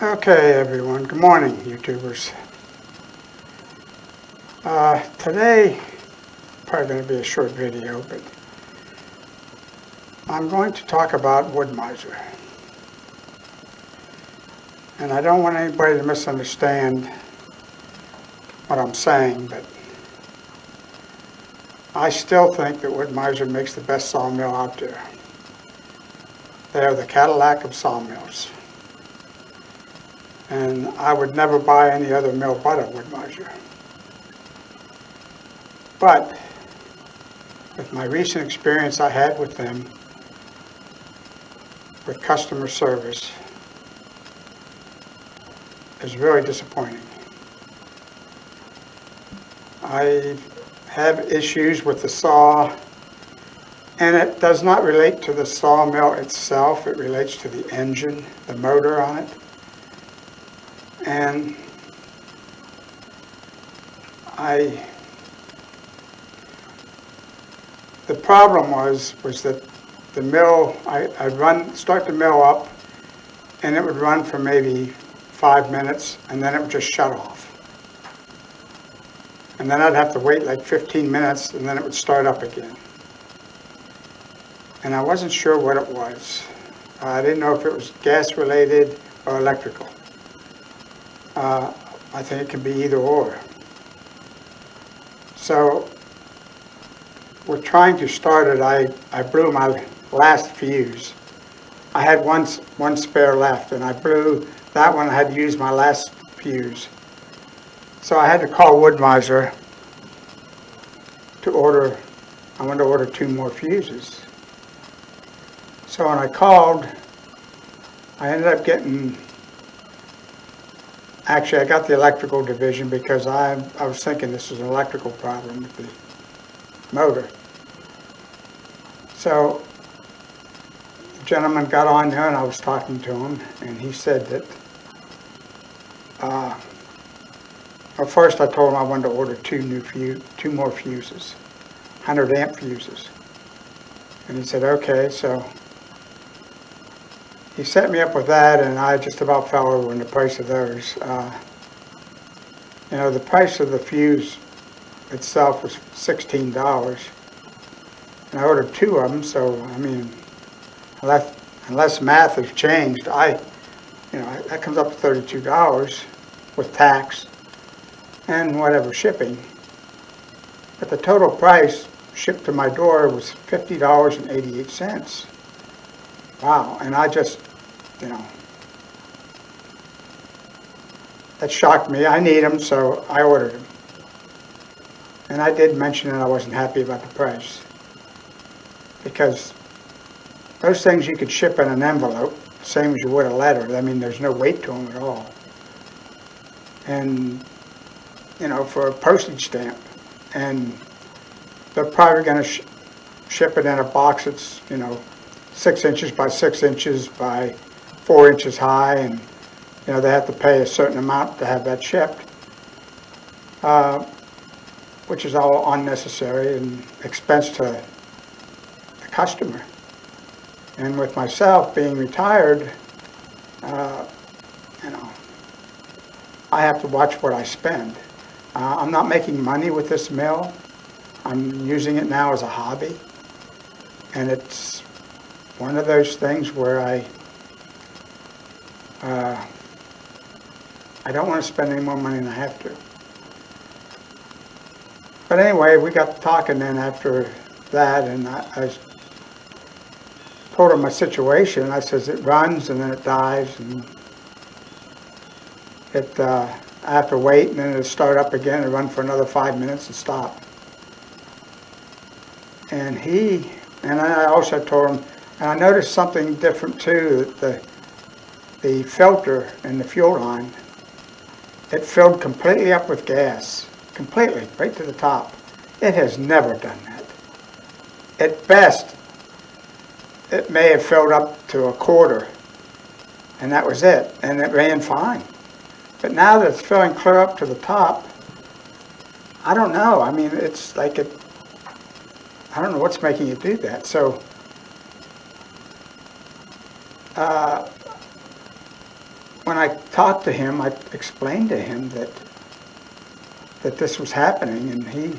Okay, everyone. Good morning, YouTubers. Today, probably going to be a short video, but I'm going to talk about wood miser. And I don't want anybody to misunderstand what I'm saying, but I still think that wood miser makes the best sawmill out there. They are the Cadillac of sawmills. And I would never buy any other mill but a wood miser. But with my recent experience I had with them, with customer service, is really disappointing. I have issues with the saw, and it does not relate to the sawmill itself. It relates to the engine, the motor on it. And the problem was that the mill, I'd start the mill up, and it would run for maybe 5 minutes, and then it would just shut off. And then I'd have to wait like 15 minutes, and then it would start up again. And I wasn't sure what it was. I didn't know if it was gas related or electrical. I think it can be either or. So, with trying to start it, I blew my last fuse. I had one spare left, and I blew that one. I had to use my last fuse. So I had to call Wood Mizer to order. I wanted to order 2 more fuses. So when I called, I ended up getting. Actually, I got the electrical division because I was thinking this was an electrical problem with the motor. So the gentleman got on there, and I was talking to him, and he said that, well, first I told him I wanted to order 2 more fuses, 100 amp fuses. And he said, okay, so he set me up with that, and I just about fell over in the price of those. The price of the fuse itself was $16, and I ordered 2 of them. So I mean, unless math has changed, that comes up to $32 with tax and whatever shipping. But the total price shipped to my door was $50.88. Wow, and I just, that shocked me. I need them, so I ordered them. And I did mention that I wasn't happy about the price, because those things you could ship in an envelope, same as you would a letter. I mean, there's no weight to them at all. And, for a postage stamp. And they're probably going to ship it in a box that's, 6 inches by 6 inches by 4 inches high, and they have to pay a certain amount to have that shipped, which is all unnecessary and expense to the customer. And with myself being retired, I have to watch what I spend. I'm not making money with this mill. I'm using it now as a hobby, and it's one of those things where I don't want to spend any more money than I have to. But anyway, we got to talking then after that, and I told him my situation. I says it runs and then it dies, and I have to wait, and then it'll start up again and run for another 5 minutes and stop. And I also told him, and I noticed something different too, that the filter in the fuel line, it filled completely up with gas, completely, right to the top. It has never done that. At best, it may have filled up to a quarter, and that was it, and it ran fine. But now that it's filling clear up to the top, I don't know. I mean, it's like I don't know what's making it do that. So when I talked to him, I explained to him that this was happening, and he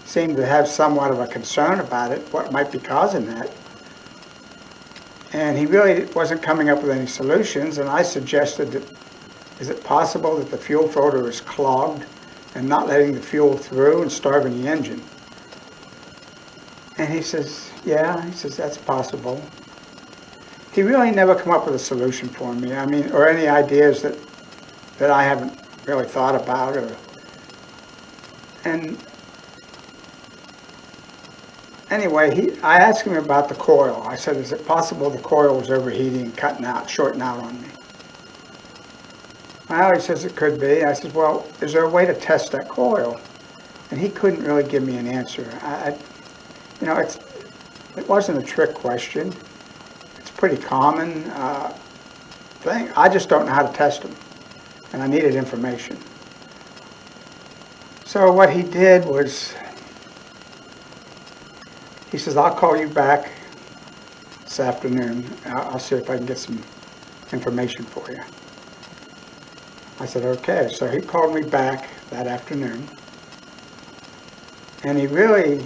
seemed to have somewhat of a concern about it, what might be causing that. And he really wasn't coming up with any solutions, and I suggested that, is it possible that the fuel filter is clogged and not letting the fuel through and starving the engine? And he says, yeah, he says, that's possible. He really never come up with a solution for me, I mean, or any ideas that I haven't really thought about. And anyway, I asked him about the coil. I said, is it possible the coil was overheating, cutting out, shorting out on me? Well, he says it could be. I said, well, is there a way to test that coil? And he couldn't really give me an answer. You know, it wasn't a trick question. It's a pretty common thing. I just don't know how to test them, and I needed information. So what he did was, he says, I'll call you back this afternoon. I'll see if I can get some information for you. I said, okay. So he called me back that afternoon, and he really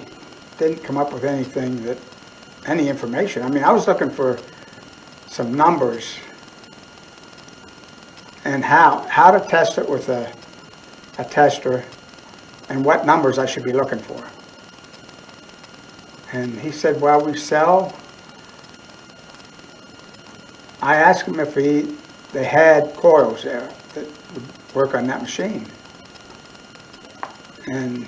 didn't come up with anything any information. I mean, I was looking for some numbers and how to test it with a tester and what numbers I should be looking for. And he said, well, I asked him if they had coils there that would work on that machine. And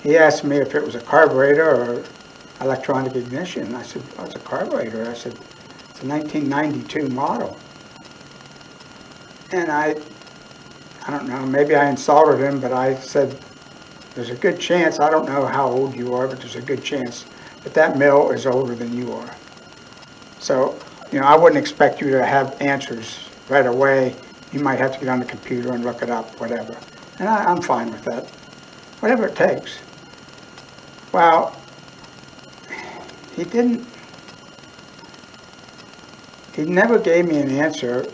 he asked me if it was a carburetor or electronic ignition. I said, oh, it's a carburetor. I said, it's a 1992 model. And I don't know, maybe I insulted him, but I said, there's a good chance, I don't know how old you are, but there's a good chance that mill is older than you are. So, you know, I wouldn't expect you to have answers right away. You might have to get on the computer and look it up, whatever. And I'm fine with that, whatever it takes. Well, he never gave me an answer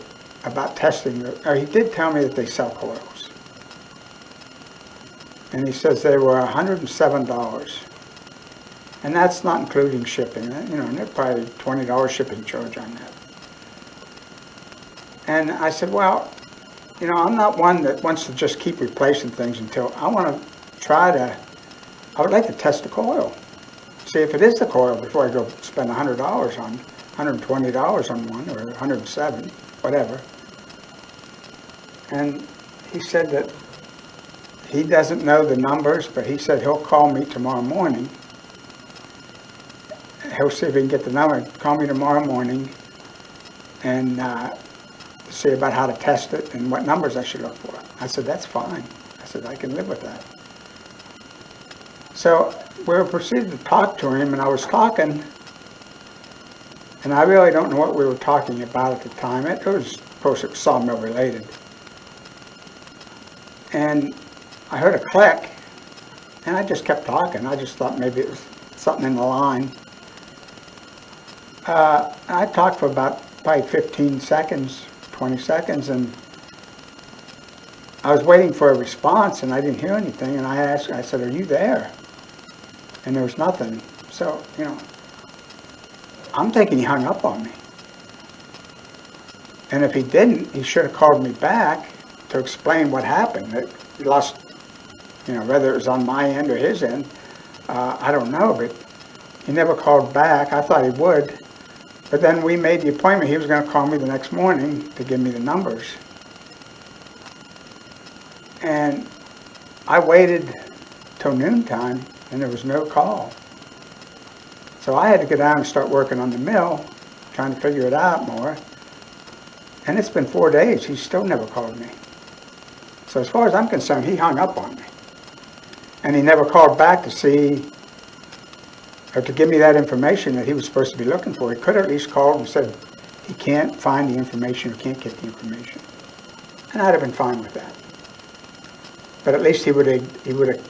about testing, or he did tell me that they sell coils. And he says they were $107. And that's not including shipping. You know, and they're probably $20 shipping charge on that. And I said, well, you know, I'm not one that wants to just keep replacing things until I want to I would like to test the coil. See if it is the coil before I go spend $100 on, $120 on one, or $107, whatever. And he said that he doesn't know the numbers, but he said he'll call me tomorrow morning. He'll see if he can get the number, call me tomorrow morning, and see about how to test it and what numbers I should look for. I said, that's fine. I said, I can live with that. So we proceeded to talk to him, and I was talking, and I really don't know what we were talking about at the time. It was, of course, it was sawmill related. And I heard a click, and I just kept talking. I just thought maybe it was something in the line. I talked for about probably 15 seconds, 20 seconds, and I was waiting for a response, and I didn't hear anything, and I said, are you there? And there was nothing. So, you know, I'm thinking he hung up on me. And if he didn't, he should have called me back to explain what happened. That he lost, you know, whether it was on my end or his end, I don't know, but he never called back. I thought he would. But then we made the appointment. He was going to call me the next morning to give me the numbers. And I waited till noontime, and there was no call. So I had to go down and start working on the mill, trying to figure it out more. And it's been 4 days. He's still never called me. So as far as I'm concerned, he hung up on me. And he never called back to see, or to give me that information that he was supposed to be looking for. He could have at least called and said he can't find the information or can't get the information. And I'd have been fine with that. But at least he would have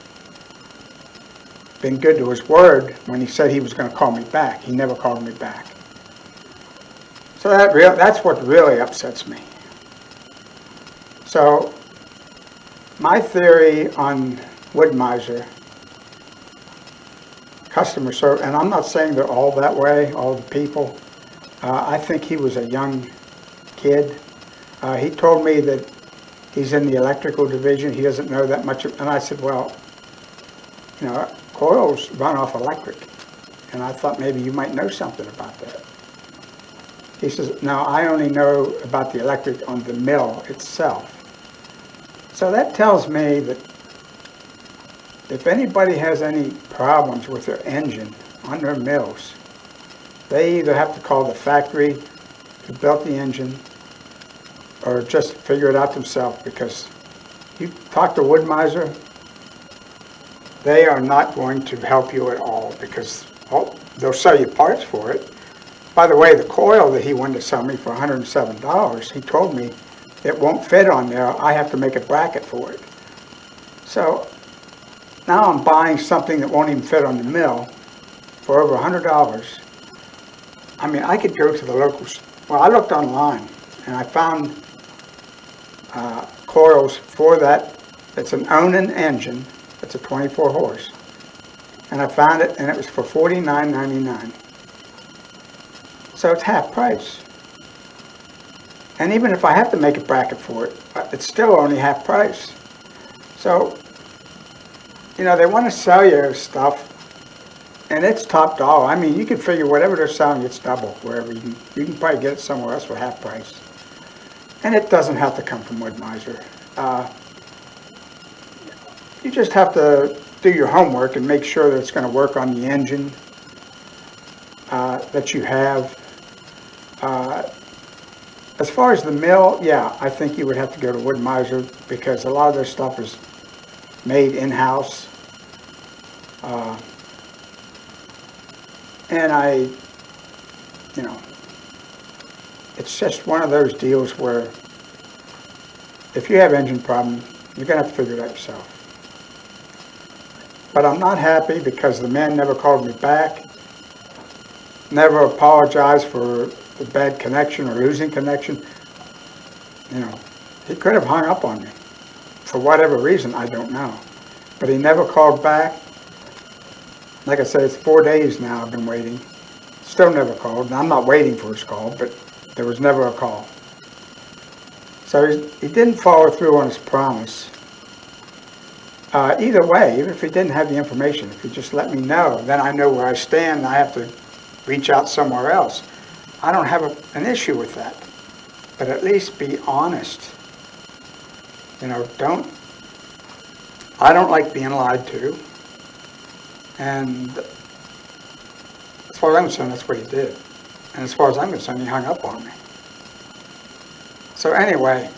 been good to his word when he said he was going to call me back. He never called me back. So that's what really upsets me. So my theory on Wood Mizer customer service, and I'm not saying they're all that way, all the people. I think he was a young kid. He told me that he's in the electrical division. He doesn't know that much. And I said, well, you know, coils run off electric. And I thought maybe you might know something about that. He says, no, I only know about the electric on the mill itself. So that tells me that if anybody has any problems with their engine on their mills, they either have to call the factory who built the engine or just figure it out themselves, because you talk to Wood Mizer, they are not going to help you at all, because they'll sell you parts for it. By the way, the coil that he wanted to sell me for $107, he told me it won't fit on there. I have to make a bracket for it. So now I'm buying something that won't even fit on the mill for over $100. I mean, I could go to the locals. Well, I looked online and I found coils for that. It's an Onan engine. It's a 24 horse. And I found it, and it was for $49.99. So it's half price. And even if I have to make a bracket for it, it's still only half price. So, you know, they want to sell you stuff, and it's top dollar. I mean, you can figure whatever they're selling, it's double wherever you can probably get it somewhere else for half price. And it doesn't have to come from Wood Mizer. You just have to do your homework and make sure that it's going to work on the engine that you have. As far as the mill, yeah, I think you would have to go to Wood Mizer, because a lot of their stuff is made in-house. And you know, it's just one of those deals where if you have engine problem, you're going to have to figure it out yourself. But I'm not happy because the man never called me back, never apologized for the bad connection or losing connection. You know, he could have hung up on me. For whatever reason, I don't know. But he never called back. Like I said, it's 4 days now I've been waiting. Still never called. And I'm not waiting for his call, but there was never a call. So he didn't follow through on his promise. Either way, even if he didn't have the information, if he just let me know, then I know where I stand and I have to reach out somewhere else. I don't have an issue with that. But at least be honest. You know, I don't like being lied to. And as far as I'm concerned, that's what he did. And as far as I'm concerned, he hung up on me. So anyway,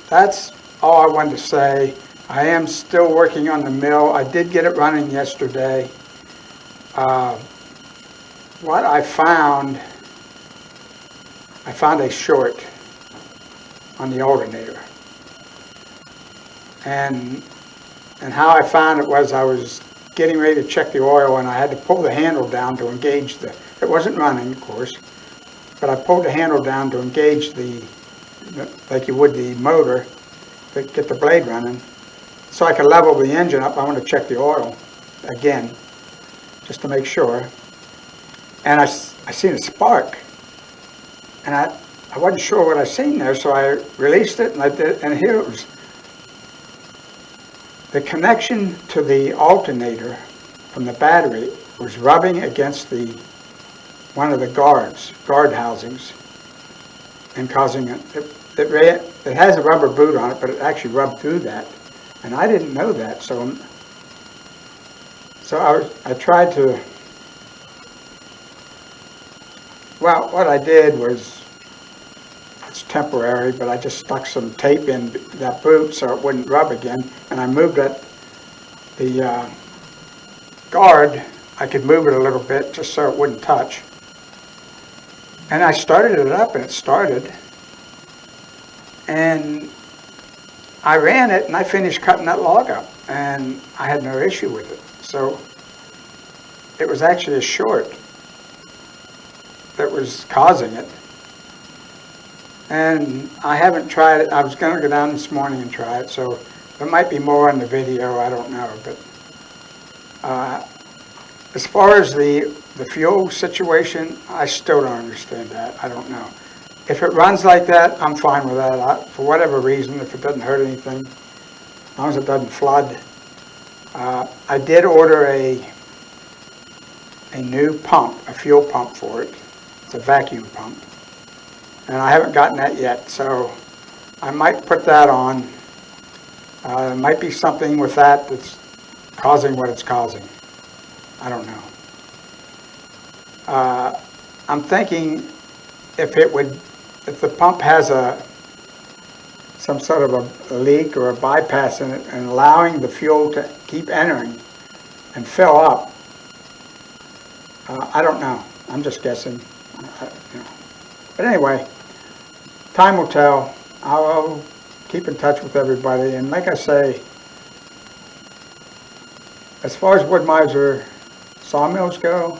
that's all I wanted to say. I am still working on the mill. I did get it running yesterday. What I found a short on the alternator. And how I found it was I was getting ready to check the oil, and I had to pull the handle down to engage it wasn't running, of course, but I pulled the handle down to engage like you would the motor, to get the blade running, so I could level the engine up. I want to check the oil again, just to make sure. And I seen a spark, and I wasn't sure what I seen there, so I released it, and I did, and here it was. The connection to the alternator from the battery was rubbing against one of the guard housings, and causing it has a rubber boot on it, but it actually rubbed through that, and I didn't know that. So I tried to. Well, what I did was, it's temporary, but I just stuck some tape in that boot so it wouldn't rub again, and I moved the guard. I could move it a little bit just so it wouldn't touch. And I started it up, and it started. And I ran it, and I finished cutting that log up, and I had no issue with it. So it was actually a short that was causing it. And I haven't tried it. I was going to go down this morning and try it, so there might be more on the video, I don't know. But as far as the fuel situation, I still don't understand that. I don't know. If it runs like that, I'm fine with that. For whatever reason, if it doesn't hurt anything, as long as it doesn't flood. I did order a new pump, a fuel pump for it. It's a vacuum pump. And I haven't gotten that yet, so I might put that on. There might be something with that that's causing what it's causing. I don't know. I'm thinking if the pump has some sort of a leak or a bypass in it and allowing the fuel to keep entering and fill up, I don't know. I'm just guessing. But anyway, time will tell. I'll keep in touch with everybody. And like I say, as far as wood miser sawmills go,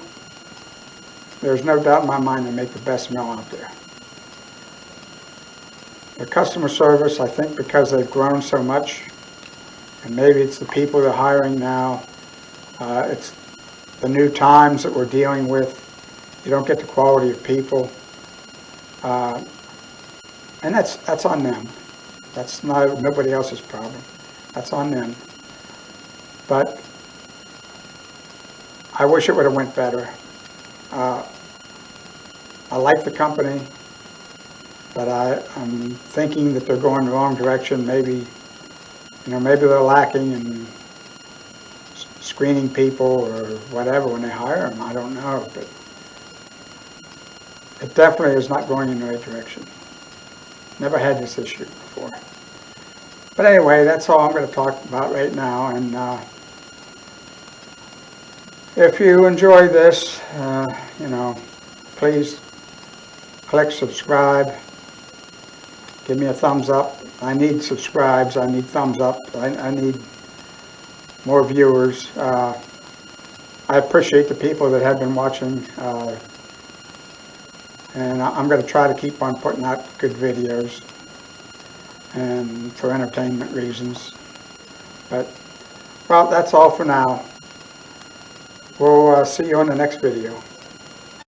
there's no doubt in my mind they make the best mill out there. The customer service, I think because they've grown so much, and maybe it's the people they're hiring now, it's the new times that we're dealing with. You don't get the quality of people. And that's on them. That's nobody else's problem. That's on them. But I wish it would have went better. I like the company, but I'm thinking that they're going the wrong direction. Maybe they're lacking in screening people or whatever when they hire them. I don't know, but it definitely is not going in the right direction. Never had this issue before. But anyway, that's all I'm going to talk about right now. And if you enjoy this, please click subscribe. Give me a thumbs up. I need subscribes. I need thumbs up. I need more viewers. I appreciate the people that have been watching. And I'm going to try to keep on putting out good videos and for entertainment reasons. But, well, that's all for now. We'll see you on the next video.